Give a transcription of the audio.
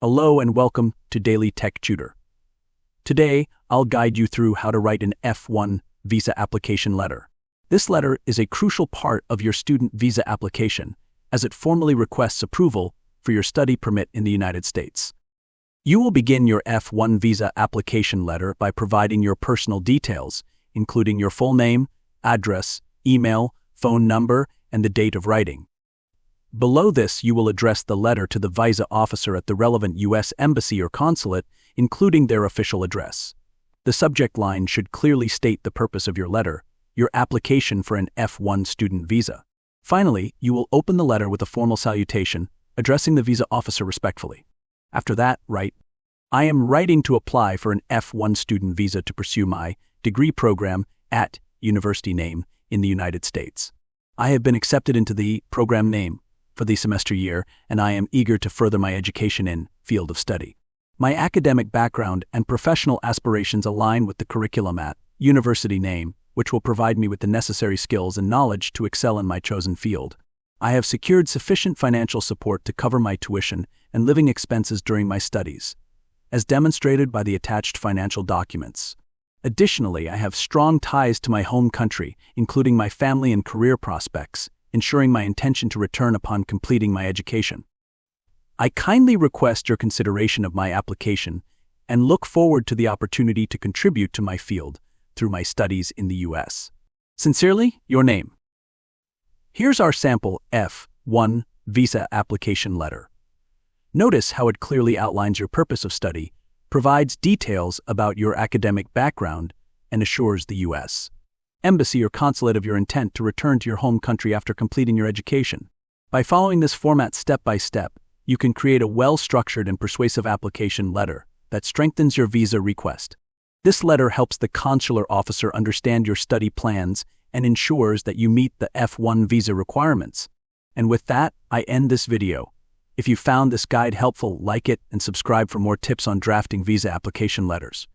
Hello and welcome to Daily Tech Tutor. Today, I'll guide you through how to write an F-1 visa application letter. This letter is a crucial part of your student visa application, as it formally requests approval for your study permit in the United States. You will begin your F-1 visa application letter by providing your personal details, including your full name, address, email, phone number, and the date of writing. Below this, you will address the letter to the visa officer at the relevant U.S. embassy or consulate, including their official address. The subject line should clearly state the purpose of your letter, your application for an F-1 student visa. Finally, you will open the letter with a formal salutation, addressing the visa officer respectfully. After that, write, "I am writing to apply for an F-1 student visa to pursue my degree program at university name in the United States. I have been accepted into the program name for the semester year, and I am eager to further my education in field of study. My academic background and professional aspirations align with the curriculum at university name, which will provide me with the necessary skills and knowledge to excel in my chosen field. I have secured sufficient financial support to cover my tuition and living expenses during my studies, as demonstrated by the attached financial documents. Additionally, I have strong ties to my home country, including my family and career prospects, ensuring my intention to return upon completing my education. I kindly request your consideration of my application and look forward to the opportunity to contribute to my field through my studies in the U.S. Sincerely, your name." Here's our sample F-1 visa application letter. Notice how it clearly outlines your purpose of study, provides details about your academic background, and assures the U.S. embassy or consulate of your intent to return to your home country after completing your education. By following this format step by step, you can create a well-structured and persuasive application letter that strengthens your visa request. This letter helps the consular officer understand your study plans and ensures that you meet the F-1 visa requirements. And with that, I end this video. If you found this guide helpful, like it and subscribe for more tips on drafting visa application letters.